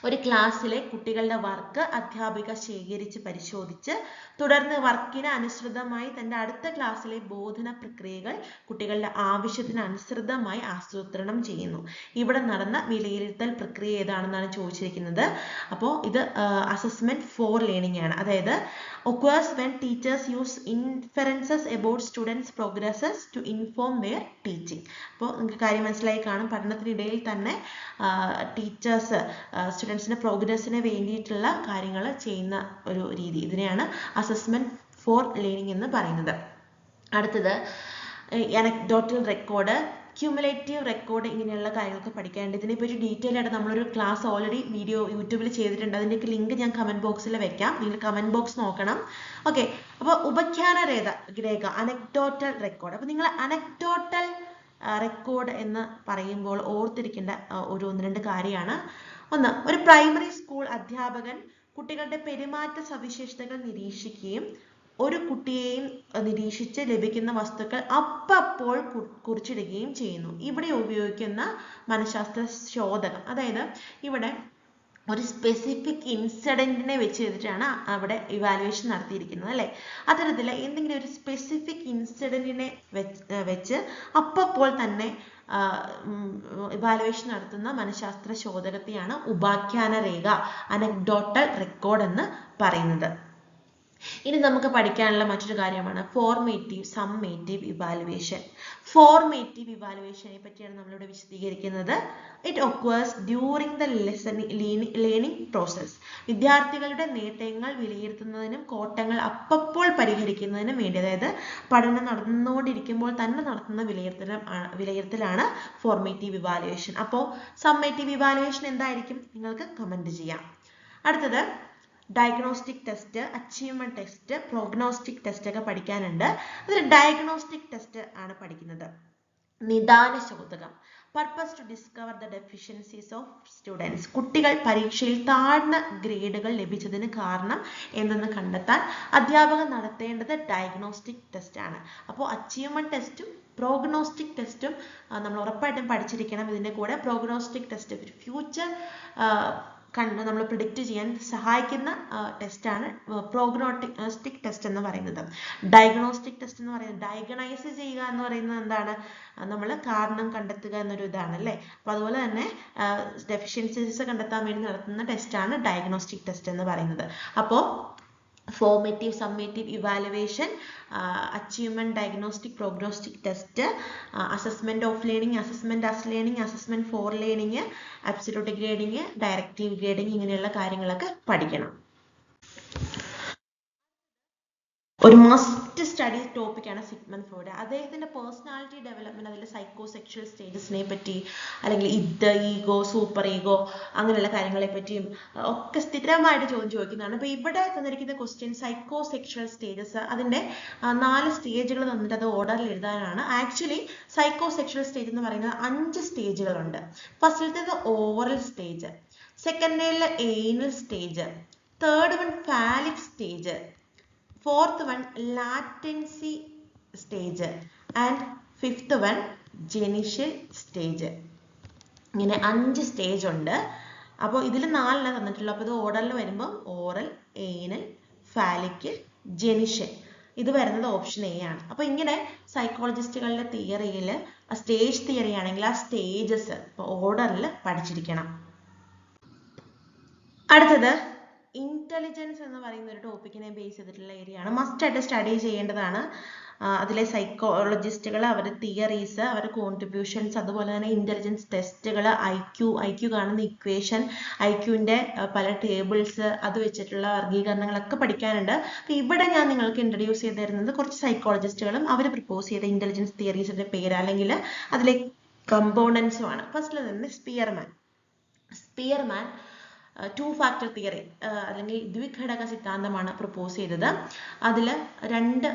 ഒരു ക്ലാസ്സിലെ കുട്ടികളുടെ വർക്ക് അധ്യാപിക ശേഖരിച്ച് പരിശോധിച്ച് തുടർന്ന് വർക്കിന് അനുസൃതമായി തന്റെ അടുത്ത ക്ലാസ്സിലെ ബോധന പ്രക്രിയകൾ കുട്ടികളുടെ ആവശ്യത്തിന് അനുസൃതമായി ആസൂത്രണം ചെയ്യുന്നു. ഇവിടെ നടന്ന വിലയിരുത്തൽ പ്രക്രിയ ഏതാണെന്നാണ് ചോദിച്ചിരിക്കുന്നത്. അപ്പോൾ ഇത് അസസ്മെന്റ് ഫോർ ലേണിംഗ് ആണ്. അതായത് occurs when teachers use inferences about students' progresses to inform their teaching. അപ്പോൾ നിങ്ങൾക്ക് കാര്യം മനസ്സിലായി കാണും. പഠനത്തിനിടയിൽ തന്നെ ടീച്ചേഴ്സ് സ്റ്റുഡൻസിന്റെ പ്രോഗ്രസ്സിന് വേണ്ടിയിട്ടുള്ള കാര്യങ്ങൾ ചെയ്യുന്ന ഒരു രീതി, ഇതിനെയാണ് അസസ്മെന്റ് ഫോർ ലേണിംഗ് എന്ന് പറയുന്നത്. അടുത്തത് അനക്ഡോട്ടൽ റെക്കോർഡ്, ക്യുമുലേറ്റീവ് റെക്കോർഡ്, ഇങ്ങനെയുള്ള കാര്യങ്ങളൊക്കെ പഠിക്കാനുണ്ട്. ഇതിനെപ്പറ്റി ഡീറ്റെയിൽ ആയിട്ട് നമ്മളൊരു ക്ലാസ് ഓൾറെഡി വീഡിയോ യൂട്യൂബിൽ ചെയ്തിട്ടുണ്ട്. അതിൻ്റെയൊക്കെ ലിങ്ക് ഞാൻ കമന്റ് ബോക്സിൽ വെക്കാം, നിങ്ങൾ കമന്റ് ബോക്സ് നോക്കണം. ഓക്കെ, അപ്പോൾ ഉപഖ്യാന രേഖ അനക്ഡോട്ടൽ റെക്കോർഡ്. അപ്പോൾ നിങ്ങൾ അനക്ഡോട്ടൽ റെക്കോർഡ് എന്ന് പറയുമ്പോൾ ഓർത്തിരിക്കേണ്ട ഒരു 1-2 കാര്യമാണ്. ഒന്ന്, ഒരു പ്രൈമറി സ്കൂൾ അധ്യാപകൻ കുട്ടികളുടെ പെരുമാറ്റ സവിശേഷതകൾ നിരീക്ഷിക്കുകയും ഒരു കുട്ടിയെയും നിരീക്ഷിച്ച് ലഭിക്കുന്ന വസ്തുക്കൾ അപ്പോൾ കുറിച്ചിടുകയും ചെയ്യുന്നു. ഇവിടെ ഉപയോഗിക്കുന്ന മനഃശാസ്ത്ര ശോധകം, അതായത് ഇവിടെ ഒരു സ്പെസിഫിക് ഇൻസിഡന്റിനെ വെച്ച് ചെയ്തിട്ടാണ് അവിടെ ഇവാലുവേഷൻ നടത്തിയിരിക്കുന്നത് അല്ലേ. അത്തരത്തിൽ എന്തെങ്കിലും ഒരു സ്പെസിഫിക് ഇൻസിഡന്റിനെ വെച്ച് അപ്പോൾ തന്നെ ഇവാലുവേഷൻ നടത്തുന്ന മനഃശാസ്ത്ര ശോധകത്തെയാണ് ഉപാഖ്യാന രേഖ, അനക്ഡോട്ടൽ റെക്കോർഡ് എന്ന് പറയുന്നത്. ഇനി നമുക്ക് പഠിക്കാനുള്ള മറ്റൊരു കാര്യമാണ് ഫോർമേറ്റീവ് സമ്മേറ്റീവ് ഇവാലുവേഷൻ. ഫോർമേറ്റീവ് ഇവാലുവേഷനെ പറ്റിയാണ് നമ്മളിവിടെ വിശദീകരിക്കുന്നത്. It occurs during the learning process. വിദ്യാർത്ഥികളുടെ നേട്ടങ്ങൾ വിലയിരുത്തുന്നതിനും കോട്ടങ്ങൾ അപ്പോൾ പരിഹരിക്കുന്നതിനും വേണ്ടി, അതായത് പഠനം നടന്നുകൊണ്ടിരിക്കുമ്പോൾ തന്നെ നടത്തുന്ന വിലയിരുത്തലാണ് ഫോർമേറ്റീവ് ഇവാലുവേഷൻ. അപ്പോൾ സമ്മേറ്റീവ് ഇവാലുവേഷൻ എന്തായിരിക്കും നിങ്ങൾക്ക് കമന്റ് ചെയ്യാം. അടുത്തത് diagnostic test, achievement test, prognostic test ഒക്കെ പഠിക്കാനുണ്ട്. അതിൽ ഡയഗ്നോസ്റ്റിക് ടെസ്റ്റ് ആണ് പഠിക്കുന്നത്. നിദാന ശോധകം, purpose to discover the deficiencies of students. കുട്ടികൾ പരീക്ഷയിൽ താഴ്ന്ന ഗ്രേഡുകൾ ലഭിച്ചതിന് കാരണം എന്തെന്ന് കണ്ടെത്താൻ അധ്യാപകൻ നടത്തേണ്ടത് ഡയഗ്നോസ്റ്റിക് ടെസ്റ്റ് ആണ്. അപ്പോൾ അച്ചീവ്മെന്റ് ടെസ്റ്റും പ്രോഗ്നോസ്റ്റിക് ടെസ്റ്റും നമ്മൾ ഉറപ്പായിട്ടും പഠിച്ചിരിക്കണം. ഇതിന്റെ കൂടെ പ്രോഗ്നോസ്റ്റിക് ടെസ്റ്റ് ഫ്യൂച്ചർ നമ്മൾ പ്രിഡിക്റ്റ് ചെയ്യാൻ സഹായിക്കുന്ന ടെസ്റ്റാണ് പ്രോഗ്നോസ്റ്റിക് ടെസ്റ്റ് എന്ന് പറയുന്നത്. ഡയഗ്നോസ്റ്റിക് ടെസ്റ്റ് എന്ന് പറയുന്നത് ഡയഗ്നൈസ് ചെയ്യുക എന്ന് പറയുന്നത് എന്താണ്? നമ്മൾ കാരണം കണ്ടെത്തുക എന്നൊരു ഇതാണ് അല്ലേ. അപ്പോൾ അതുപോലെ തന്നെ ഡെഫിഷ്യൻസീസ് കണ്ടെത്താൻ വേണ്ടി നടത്തുന്ന ടെസ്റ്റാണ് ഡയഗ്നോസ്റ്റിക് ടെസ്റ്റ് എന്ന് പറയുന്നത്. അപ്പോൾ formative summative evaluation, achievement diagnostic prognostic test, assessment of learning, assessment as learning, assessment for learning, absolute grading, directive grading, ഇങ്ങനെയുള്ള കാര്യങ്ങളൊക്കെ പഠിക്കണം. ഒരു മസ്റ്റ് സ്റ്റഡി ടോപ്പിക്കാണ് സിഗ്മണ്ട് ഫ്രോയിഡ്. അദ്ദേഹത്തിന്റെ പേഴ്സണാലിറ്റി ഡെവലപ്മെന്റ്, അതിൽ സൈക്കോ സെക്ഷൽ സ്റ്റേജസിനെ പറ്റി, അല്ലെങ്കിൽ ഇത് ഈഗോ, സൂപ്പർ ഈഗോ, അങ്ങനെയുള്ള കാര്യങ്ങളെ പറ്റിയും ഒക്കെ സ്ഥിരമായിട്ട് ചോദിക്കുന്നതാണ്. അപ്പൊ ഇവിടെ തന്നിരിക്കുന്ന ക്വസ്റ്റ്യൻ സൈക്കോ സെക്ഷൽ സ്റ്റേജസ്, അതിന്റെ 4 സ്റ്റേജുകൾ തന്നിട്ട് അത് ഓർഡറിൽ എഴുതാനാണ്. ആക്ച്വലി സൈക്കോ സെക്ഷൽ സ്റ്റേജ് എന്ന് പറയുന്നത് 5 സ്റ്റേജുകളുണ്ട്. ഫസ്റ്റിലത്തേത് ഓറൽ സ്റ്റേജ്, സെക്കൻഡിലെ anal stage, third one phallic stage, fourth one latency stage and fifth one genital stage. ഇങ്ങനെ 5 സ്റ്റേജ് ഉണ്ട്. അപ്പോൾ ഇതിൽ 4 തന്നിട്ടുള്ളൂ. അപ്പോൾ ഇത് ഓർഡറിൽ വരുമ്പോൾ ഓറൽ, ഏനൽ, ഫാലിക്, ജെനിഷ്യൽ, ഇത് വരുന്നത് ഓപ്ഷൻ എ ആണ്. അപ്പോൾ ഇങ്ങനെ സൈക്കോളജിസ്റ്റുകളുടെ തിയറിയിൽ സ്റ്റേജ് തിയറി ആണെങ്കിൽ ആ സ്റ്റേജസ് ഓർഡറിൽ പഠിച്ചിരിക്കണം. അടുത്തത് ഇന്റലിജൻസ് എന്ന് പറയുന്ന ഒരു ടോപ്പിക്കിനെ ബേസ് ചെയ്തിട്ടുള്ള ഏരിയ ആണ്. മസ്റ്റ് ആയിട്ട് സ്റ്റഡി ചെയ്യേണ്ടതാണ്. അതിലെ സൈക്കോളജിസ്റ്റുകൾ, അവരുടെ തിയറീസ്, അവരുടെ കോൺട്രിബ്യൂഷൻസ്, അതുപോലെ തന്നെ ഇന്റലിജൻസ് ടെസ്റ്റുകൾ, ഐക്യു കാണുന്ന ഇക്വേഷൻ, ഐക്യുവിന്റെ പല ടേബിൾസ്, അത് വെച്ചിട്ടുള്ള വർഗീകരണങ്ങളൊക്കെ പഠിക്കാനുണ്ട്. അപ്പൊ ഇവിടെ ഞാൻ നിങ്ങൾക്ക് ഇൻട്രൊഡ്യൂസ് ചെയ്ത് തരുന്നത് കുറച്ച് സൈക്കോളജിസ്റ്റുകളും അവർ പ്രപ്പോസ് ചെയ്ത ഇന്റലിജൻസ് തിയറീസിന്റെ പേര് അല്ലെങ്കിൽ അതിലെ കമ്പോണൻസും ആണ്. ഫസ്റ്റിൽ തന്നെ സ്പിയർമാൻ 2 ഫാക്ടർ തിയറി അല്ലെങ്കിൽ ദ്വിഘടക സിദ്ധാന്തമാണ് പ്രപ്പോസ് ചെയ്തത്. അതിൽ 2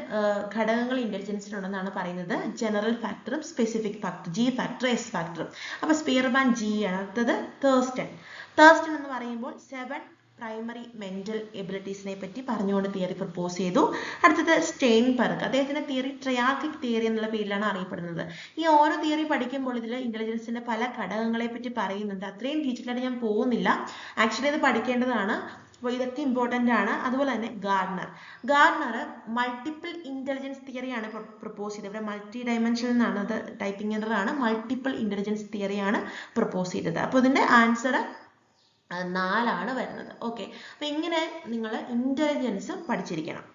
ഘടകങ്ങൾ ഇന്റലിജൻസിനുണ്ടെന്നാണ് പറയുന്നത്. ജനറൽ ഫാക്ടറും specific factor, G factor, S ഫാക്ടറും. അപ്പൊ സ്പിയർമാൻ ജി ആണ്. അടുത്തത് തേഴ്സ്റ്റൺ എന്ന് പറയുമ്പോൾ 7 പ്രൈമറി മെന്റൽ എബിലിറ്റീസിനെ പറ്റി പറഞ്ഞുകൊണ്ട് തിയറി പ്രപ്പോസ് ചെയ്തു. അടുത്തത് സ്റ്റെയിൻബർഗ്, അദ്ദേഹത്തിന്റെ തിയറി ട്രയാർക്കിക് തിയറി എന്നുള്ള പേരിലാണ് അറിയപ്പെടുന്നത്. ഈ ഓരോ തിയറി പഠിക്കുമ്പോൾ ഇതിൽ ഇന്റലിജൻസിന്റെ പല ഘടകങ്ങളെ പറ്റി പറയുന്നുണ്ട്. അത്രയും ഡീറ്റെയിലായിട്ട് ഞാൻ പോകുന്നില്ല, ആക്ച്വലി ഇത് പഠിക്കേണ്ടതാണ്. അപ്പോൾ ഇതൊക്കെ ഇമ്പോർട്ടൻ്റ് ആണ്. അതുപോലെ തന്നെ ഗാർഡനർ മൾട്ടിപ്പിൾ ഇന്റലിജൻസ് തിയറിയാണ് പ്രപ്പോസ് ചെയ്തത്. ഇവിടെ മൾട്ടി ഡയമെൻഷനിൽ നിന്നാണ്, അത് ടൈപ്പിംഗ് എറർ ആണ്. മൾട്ടിപ്പിൾ ഇന്റലിജൻസ് തിയറിയാണ് പ്രപ്പോസ് ചെയ്തത്. അപ്പോൾ ഇതിന്റെ ആൻസർ 4 ആണ് വരുന്നത്. ഓക്കെ, അപ്പൊ ഇങ്ങനെ നിങ്ങൾ ഇന്റലിജൻസ് പഠിച്ചിരിക്കണം.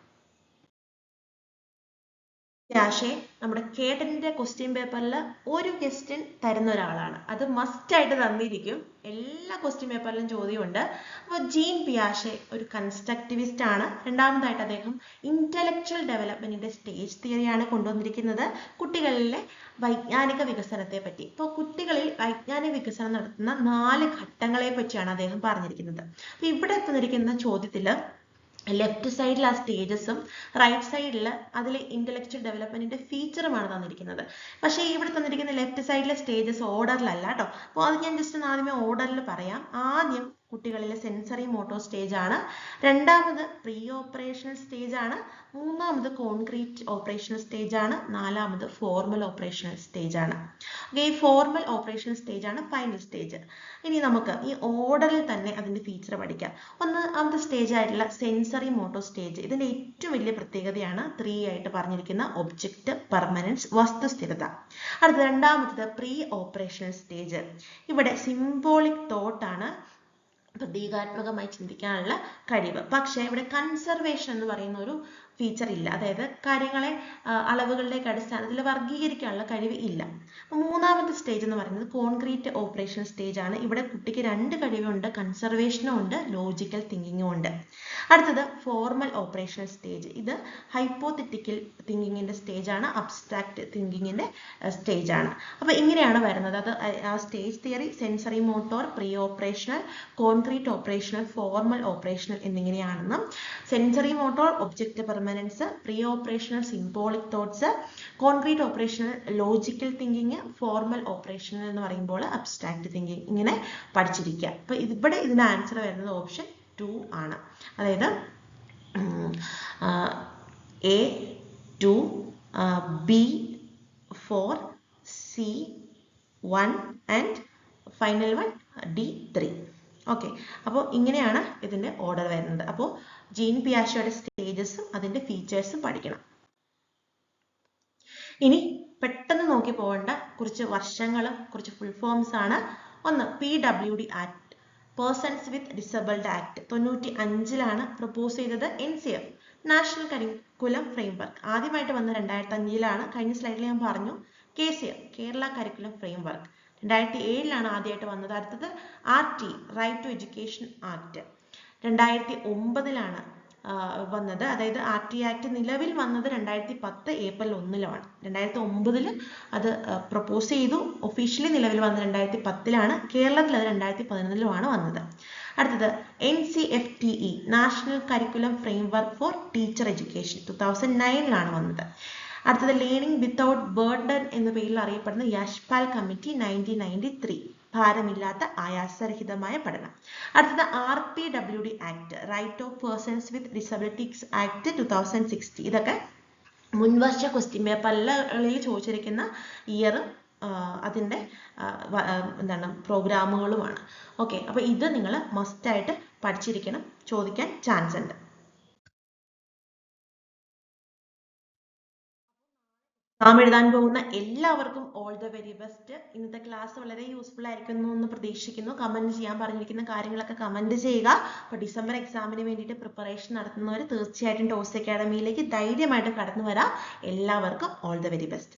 പിയാഷെ നമ്മുടെ കേട്ടന്റെ ക്വസ്റ്റ്യൻ പേപ്പറിൽ ഒരു ക്വസ്റ്റ്യൻ തരുന്ന ഒരാളാണ്. അത് മസ്റ്റ് ആയിട്ട് തന്നിരിക്കും. എല്ലാ ക്വസ്റ്റ്യൻ പേപ്പറിലും ചോദ്യമുണ്ട്. അപ്പോൾ ജീൻ പിയാഷെ ഒരു കൺസ്ട്രക്റ്റിവിസ്റ്റ് ആണ്. രണ്ടാമതായിട്ട് അദ്ദേഹം ഇന്റലക്ച്വൽ ഡെവലപ്മെന്റിന്റെ സ്റ്റേജ് തിയറിയാണ് കൊണ്ടുവന്നിരിക്കുന്നത്, കുട്ടികളിലെ വൈജ്ഞാനിക വികസനത്തെ പറ്റി. ഇപ്പോൾ കുട്ടികളിൽ വൈജ്ഞാനിക വികസനം നടത്തുന്ന 4 ഘട്ടങ്ങളെ പറ്റിയാണ് അദ്ദേഹം പറഞ്ഞിരിക്കുന്നത്. അപ്പൊ ഇവിടെ തന്നിരിക്കുന്ന ചോദ്യത്തിൽ ലെഫ്റ്റ് സൈഡിൽ ആ സ്റ്റേജസും റൈറ്റ് സൈഡിൽ അതിൽ ഇന്റലക്ച്വൽ ഡെവലപ്മെന്റിന്റെ ഫീച്ചറുമാണ് തന്നിരിക്കുന്നത്. പക്ഷേ ഇവിടെ തന്നിരിക്കുന്ന ലെഫ്റ്റ് സൈഡിലെ സ്റ്റേജസ് ഓർഡറിലല്ല കേട്ടോ. അപ്പോൾ അത് ഞാൻ ജസ്റ്റ് ആദ്യമേ ഓർഡറിൽ പറയാം. ആദ്യം കുട്ടികളിലെ സെൻസറി മോട്ടോർ സ്റ്റേജ് ആണ്, രണ്ടാമത് പ്രീ ഓപ്പറേഷണൽ സ്റ്റേജ് ആണ്, മൂന്നാമത് കോൺക്രീറ്റ് ഓപ്പറേഷണൽ സ്റ്റേജ് ആണ്, നാലാമത് ഫോർമൽ ഓപ്പറേഷണൽ സ്റ്റേജ് ആണ്. ഈ ഫോർമൽ ഓപ്പറേഷണൽ സ്റ്റേജ് ആണ് ഫൈനൽ സ്റ്റേജ്. ഇനി നമുക്ക് ഈ ഓർഡറിൽ തന്നെ അതിന്റെ ഫീച്ചർ പഠിക്കാം. ഒന്നാമത്തെ സ്റ്റേജ് ആയിട്ടുള്ള സെൻസറി മോട്ടോർ സ്റ്റേജ്, ഇതിന്റെ ഏറ്റവും വലിയ പ്രത്യേകതയാണ് 3 ആയിട്ട് പറഞ്ഞിരിക്കുന്ന ഒബ്ജക്റ്റ് പെർമനൻസ്, വസ്തുസ്ഥിരത. അടുത്ത രണ്ടാമത്തത് പ്രീ ഓപ്പറേഷണൽ സ്റ്റേജ്. ഇവിടെ സിംബോളിക് തോട്ട് ആണ്, പ്രതീകാത്മകമായി ചിന്തിക്കാനുള്ള കഴിവ്. പക്ഷേ ഇവിടെ കൺസർവേഷൻ എന്ന് പറയുന്ന ഒരു ഫീച്ചർ ഇല്ല, അതായത് കാര്യങ്ങളെ അളവുകളുടെ അടിസ്ഥാനത്തിൽ വർഗീകരിക്കാനുള്ള കഴിവ് ഇല്ല. മൂന്നാമത്തെ സ്റ്റേജ് എന്ന് പറയുന്നത് കോൺക്രീറ്റ് ഓപ്പറേഷൻ സ്റ്റേജ് ആണ്. ഇവിടെ കുട്ടിക്ക് 2 കഴിവുണ്ട്, കൺസർവേഷനും ഉണ്ട്, ലോജിക്കൽ തിങ്കിങ്ങും ഉണ്ട്. അടുത്തത് ഫോർമൽ ഓപ്പറേഷണൽ സ്റ്റേജ്. ഇത് ഹൈപ്പോത്തറ്റിക്കൽ തിങ്കിങ്ങിന്റെ സ്റ്റേജ് ആണ്, അബ്സ്ട്രാക്ട് തിങ്കിങ്ങിന്റെ സ്റ്റേജ് ആണ്. അപ്പൊ ഇങ്ങനെയാണ് വരുന്നത്. അത് ആ stage theory sensory motor, pre operational, concrete operational, formal operational എന്നിങ്ങനെയാണെന്നും sensory motor object permanence, pre operational symbolic thoughts, concrete operational logical thinking, formal operational എന്ന് പറയുമ്പോൾ അബ്സ്ട്രാക്ട് തിങ്കിങ്, ഇങ്ങനെ പഠിച്ചിരിക്കുക. അപ്പൊ ഇവിടെ ഇതിന്റെ ആൻസർ വരുന്നത് ഓപ്ഷൻ 2 ആണ്. അതായത് A 2, B 4, C 1 and final one D 3. Okay, അപ്പോൾ ഇങ്ങനെയാണ് ഇതിന്റെ ഓർഡർ വരുന്നത്. അപ്പോൾ ജീൻ പിയാഷെയുടെ സ്റ്റേജസും അതിന്റെ ഫീച്ചേഴ്സും പഠിക്കണം. ഇനി പെട്ടെന്ന് നോക്കി പോകേണ്ട കുറച്ച് വർഷങ്ങളും കുറച്ച് ഫുൾ ഫോംസ് ആണ്. ഒന്ന് PWD act, persons with disabled act 95ലാണ് പ്രപ്പോസ് ചെയ്തത്. NCF നാഷണൽ കരിക്കുലം ഫ്രെയിംവർക്ക് ആദ്യമായിട്ട് വന്നത് 2005ലാണ്. കഴിഞ്ഞ സ്ലൈഡിൽ ഞാൻ പറഞ്ഞു. KCF കേരള കരിക്കുലം ഫ്രെയിംവർക്ക് 2007ലാണ് ആദ്യമായിട്ട് വന്നത്. അടുത്തത് RT right to education act 2009ലാണ് വന്നത്. അതായത് RT ആക്ട് നിലവിൽ വന്നത് 2010 ഏപ്രിൽ 1-ലാണ്. 2009 അത് പ്രപ്പോസ് ചെയ്തു. ഒഫീഷ്യലി നിലവിൽ വന്നത് 2010-ലാണ്. കേരളത്തിൽ അത് 2011-ലുമാണ് വന്നത്. അടുത്തത് NCFTE national curriculum framework for teacher education 2009-ലാണ് വന്നത്. അടുത്തത് ലേണിംഗ് വിത്തൗട്ട് ബർഡൻ എന്ന പേരിൽ അറിയപ്പെടുന്ന യശ്പാൽ കമ്മിറ്റി 1993 ഭാരമില്ലാത്ത ആയാസരഹിതമായ പഠനം. അടുത്തത് RPWD act right of persons with disabilities act 2016. ഇതൊക്കെ മുൻവർഷ ക്വസ്റ്റ്യൻ പേപ്പറുകളിൽ ചോദിച്ചിരിക്കുന്ന ഇയറും അതിൻ്റെ എന്താണ് പ്രോഗ്രാമുകളുമാണ്. ഓക്കെ, അപ്പോൾ ഇത് നിങ്ങൾ മസ്റ്റായിട്ട് പഠിച്ചിരിക്കണം, ചോദിക്കാൻ ചാൻസ് ഉണ്ട്. എക്സാം എഴുതാൻ പോകുന്ന എല്ലാവർക്കും ഓൾ ദ വെരി ബെസ്റ്റ്. ഇന്നത്തെ ക്ലാസ് വളരെ യൂസ്ഫുൾ ആയിരിക്കുന്നു എന്ന് പ്രതീക്ഷിക്കുന്നു. കമന്റ് ചെയ്യാൻ പറഞ്ഞിരിക്കുന്ന കാര്യങ്ങളൊക്കെ കമന്റ് ചെയ്യുക. അപ്പോൾ ഡിസംബർ എക്സാമിന് വേണ്ടിയിട്ട് പ്രിപ്പറേഷൻ നടത്തുന്നവർ തീർച്ചയായിട്ടും ടോസ് അക്കാഡമിയിലേക്ക് ധൈര്യമായിട്ട് കടന്നു വരാം. എല്ലാവർക്കും ഓൾ ദ വെരി ബെസ്റ്റ്.